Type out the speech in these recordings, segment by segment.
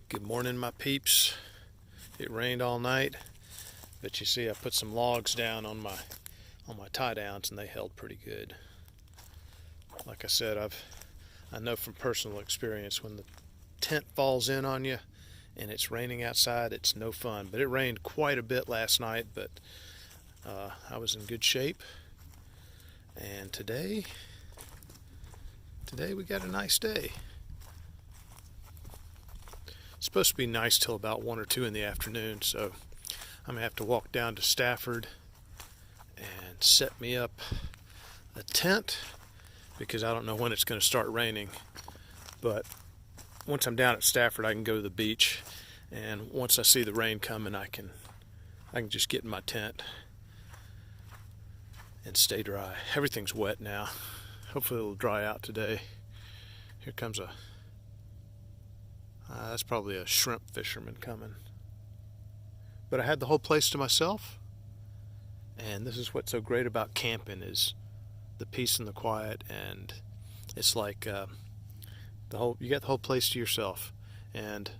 Good morning, my peeps. It rained all night, but you see I put some logs down on my tie downs and they held pretty good. Like I said, I know from personal experience when the tent falls in on you and it's raining outside, it's no fun. But it rained quite a bit last night, but I was in good shape. And today we got a nice day. It's supposed to be nice till about 1 or 2 in the afternoon, so I'm going to have to walk down to Stafford and set me up a tent because I don't know when it's going to start raining. But once I'm down at Stafford, I can go to the beach, and once I see the rain coming, I can just get in my tent and stay dry. Everything's wet now. Hopefully it'll dry out today. Here comes that's probably a shrimp fisherman coming. But I had the whole place to myself, and this is what's so great about camping is the peace and the quiet, and it's like you got the whole place to yourself. And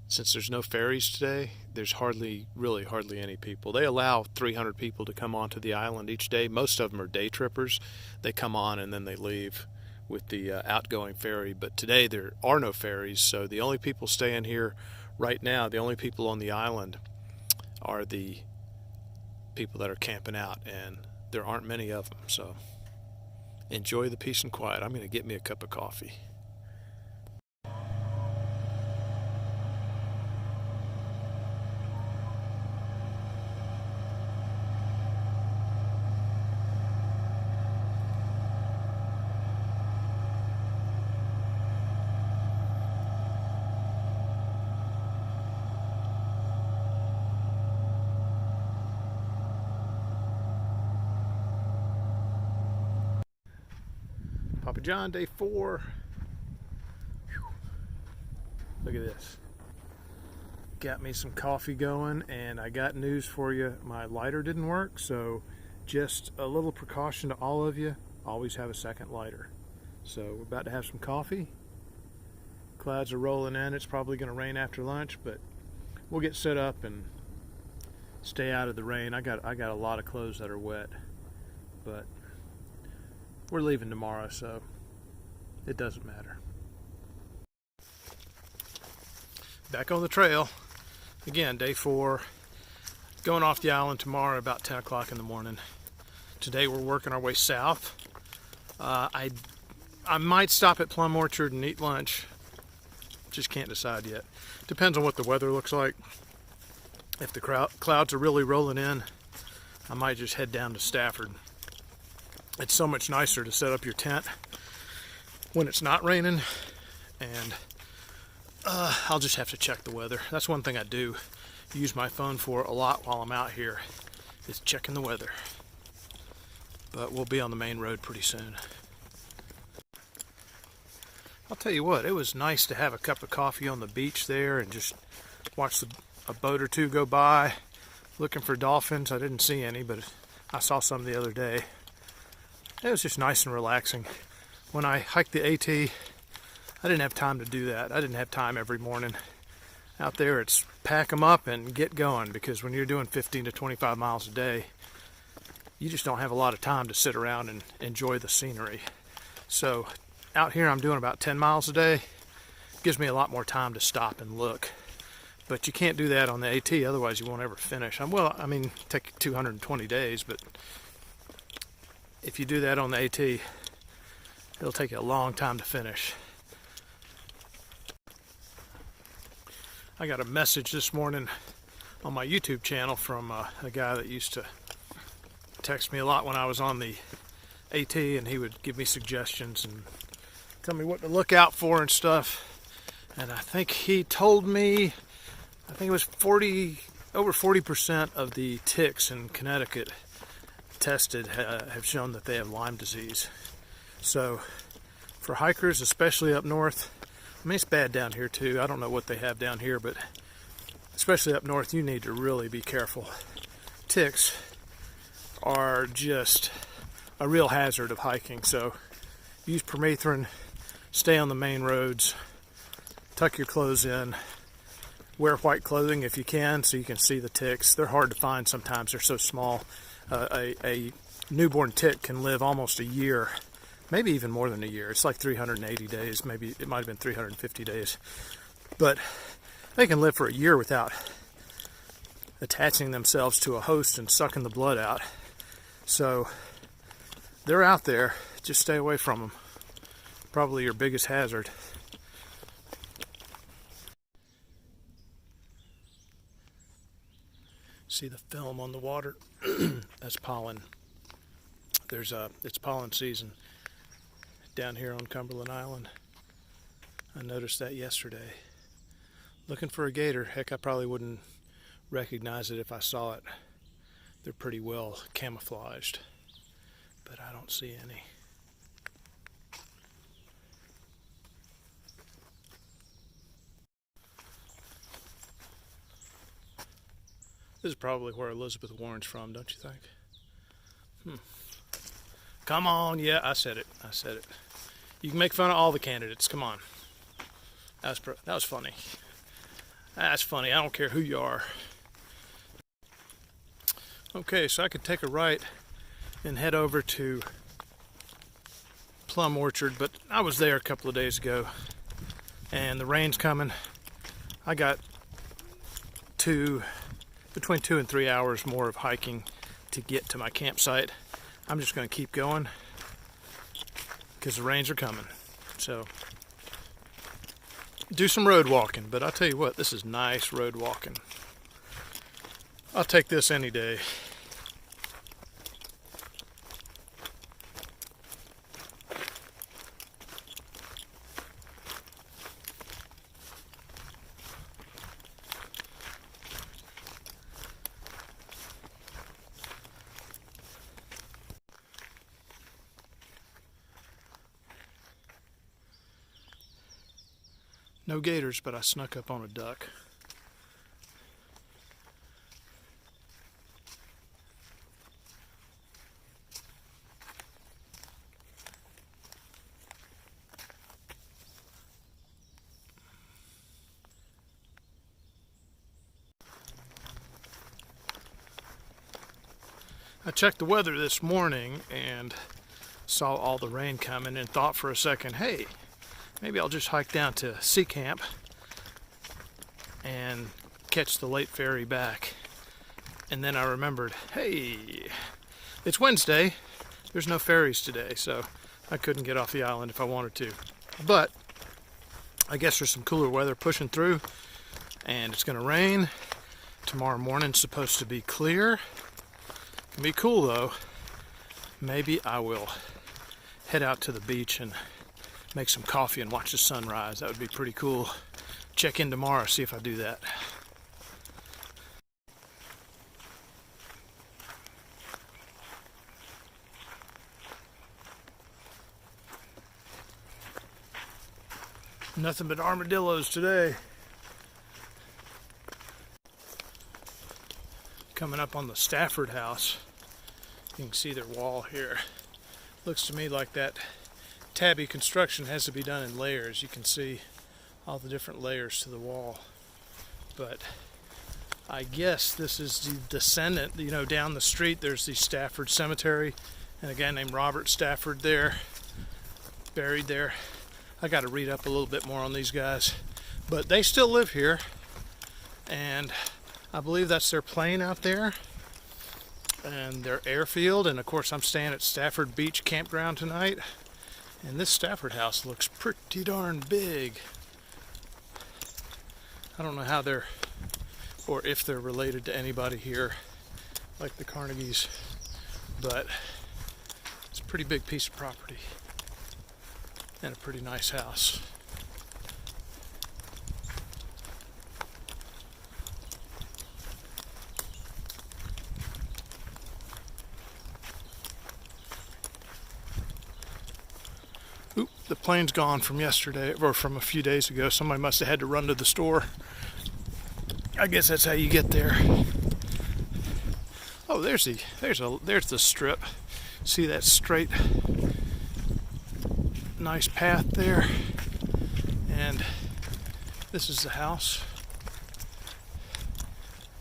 since there's no ferries today, there's hardly any people. They allow 300 people to come onto the island each day. Most of them are day trippers. They come on and then they leave with the outgoing ferry. But today there are no ferries, so the only people staying here right now, the only people on the island are the people that are camping out, and there aren't many of them. So enjoy the peace and quiet. I'm going to get me a cup of coffee. Papa John, day 4. Whew. Look at this. Got me some coffee going, and I got news for you. My lighter didn't work, so just a little precaution to all of you. Always have a second lighter. So we're about to have some coffee. Clouds are rolling in. It's probably going to rain after lunch, but we'll get set up and stay out of the rain. I got a lot of clothes that are wet, but we're leaving tomorrow, so it doesn't matter. Back on the trail. Again, day 4. Going off the island tomorrow about 10 o'clock in the morning. Today we're working our way south. I might stop at Plum Orchard and eat lunch. Just can't decide yet. Depends on what the weather looks like. If the clouds are really rolling in, I might just head down to Stafford. It's so much nicer to set up your tent when it's not raining, and I'll just have to check the weather. That's one thing I do use my phone for a lot while I'm out here, is checking the weather. But we'll be on the main road pretty soon. I'll tell you what, it was nice to have a cup of coffee on the beach there and just watch a boat or two go by looking for dolphins. I didn't see any, but I saw some the other day. It was just nice and relaxing. When I hiked the AT, I didn't have time to do that. I didn't have time every morning. Out there, it's pack them up and get going, because when you're doing 15 to 25 miles a day, you just don't have a lot of time to sit around and enjoy the scenery. So out here, I'm doing about 10 miles a day. It gives me a lot more time to stop and look. But you can't do that on the AT, otherwise you won't ever finish. Take 220 days, but if you do that on the AT, it'll take you a long time to finish. I got a message this morning on my YouTube channel from a guy that used to text me a lot when I was on the AT, and he would give me suggestions and tell me what to look out for and stuff. And I think he told me, it was over 40% of the ticks in Connecticut tested have shown that they have Lyme disease. So for hikers, especially up north, it's bad down here too. I don't know what they have down here, but especially up north, you need to really be careful. Ticks are just a real hazard of hiking, so use permethrin, stay on the main roads, tuck your clothes in, wear white clothing if you can so you can see the ticks. They're hard to find sometimes, they're so small. A newborn tick can live almost a year, maybe even more than a year. It's like 380 days, maybe it might have been 350 days. But they can live for a year without attaching themselves to a host and sucking the blood out. So they're out there, just stay away from them. Probably your biggest hazard. See the film on the water? That's pollen. It's pollen season down here on Cumberland Island. I noticed that yesterday. Looking for a gator. Heck, I probably wouldn't recognize it if I saw it. They're pretty well camouflaged, but I don't see any. This is probably where Elizabeth Warren's from, don't you think? Come on, yeah, I said it. You can make fun of all the candidates, come on. That was funny. That's funny, I don't care who you are. Okay, so I could take a right and head over to Plum Orchard, but I was there a couple of days ago and the rain's coming. I got between 2 and 3 hours more of hiking to get to my campsite. I'm just going to keep going because the rains are coming. So do some road walking, but I'll tell you what, this is nice road walking. I'll take this any day. No gators, but I snuck up on a duck. I checked the weather this morning and saw all the rain coming and thought for a second, hey, maybe I'll just hike down to Sea Camp and catch the late ferry back. And then I remembered, hey, it's Wednesday. There's no ferries today, so I couldn't get off the island if I wanted to. But I guess there's some cooler weather pushing through, and it's going to rain. Tomorrow morning's supposed to be clear. It can be cool though. Maybe I will head out to the beach and make some coffee and watch the sunrise. That would be pretty cool. Check in tomorrow, see if I do that. Nothing but armadillos today. Coming up on the Stafford house. You can see their wall here. Looks to me like that tabby construction has to be done in layers. You can see all the different layers to the wall. But I guess this is the descendant. You know, down the street there's the Stafford Cemetery and a guy named Robert Stafford there, buried there. I got to read up a little bit more on these guys. But they still live here, and I believe that's their plane out there and their airfield. And of course I'm staying at Stafford Beach Campground tonight. And this Stafford house looks pretty darn big. I don't know how they're, or if they're related to anybody here, like the Carnegies, but it's a pretty big piece of property and a pretty nice house. Oop, the plane's gone from yesterday, or from a few days ago. Somebody must have had to run to the store. I guess that's how you get there. Oh, there's the strip. See that straight, nice path there, and This is the house.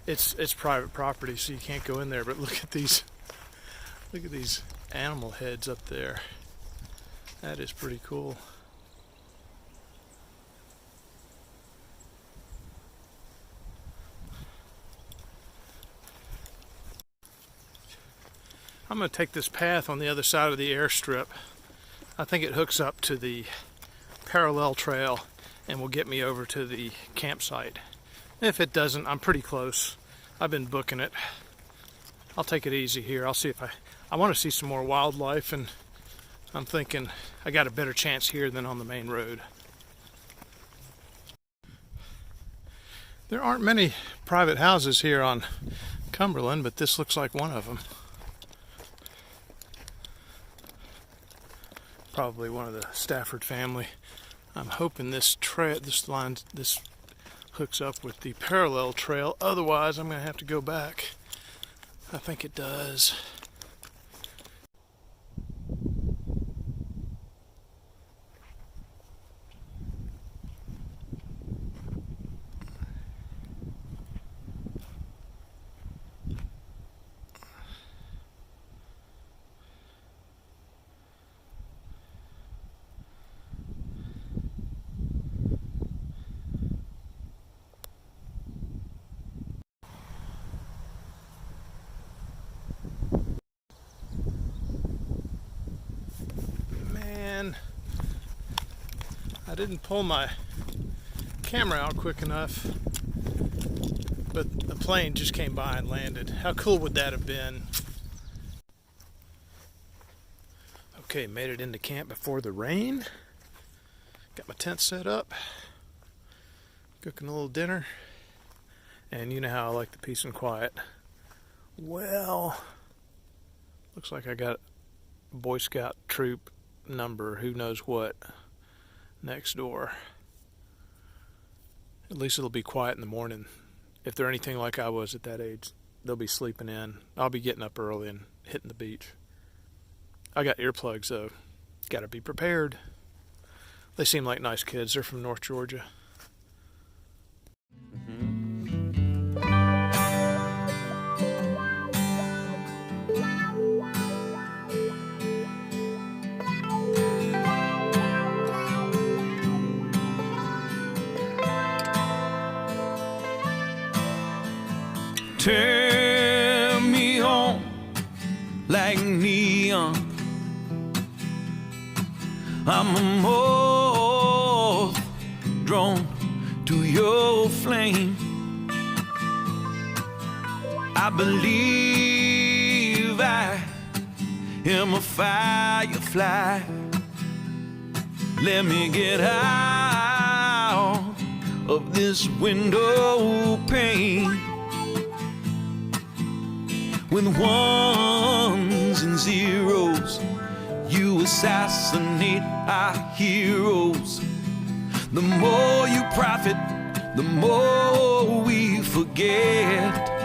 It's private property, so you can't go in there, but look at these animal heads up there. That is pretty cool. I'm going to take this path on the other side of the airstrip. I think it hooks up to the parallel trail and will get me over to the campsite. If it doesn't, I'm pretty close. I've been booking it. I'll take it easy here. I'll see if I want to see some more wildlife, and I'm thinking I got a better chance here than on the main road. There aren't many private houses here on Cumberland, but this looks like one of them. Probably one of the Stafford family. I'm hoping this hooks up with the parallel trail. Otherwise, I'm going to have to go back. I think it does. I didn't pull my camera out quick enough, but the plane just came by and landed. How cool would that have been? Okay, made it into camp before the rain. Got my tent set up, cooking a little dinner, and you know how I like the peace and quiet. Well, looks like I got a Boy Scout troop number, who knows what, next door. At least it'll be quiet in the morning. If they're anything like I was at that age, they'll be sleeping in. I'll be getting up early and hitting the beach. I got earplugs though. Gotta be prepared. They seem like nice kids. They're from North Georgia. Turn me on like neon. I'm a moth drawn to your flame. I believe I am a firefly. Let me get out of this window pane. With ones and zeros, you assassinate our heroes. The more you profit, the more we forget.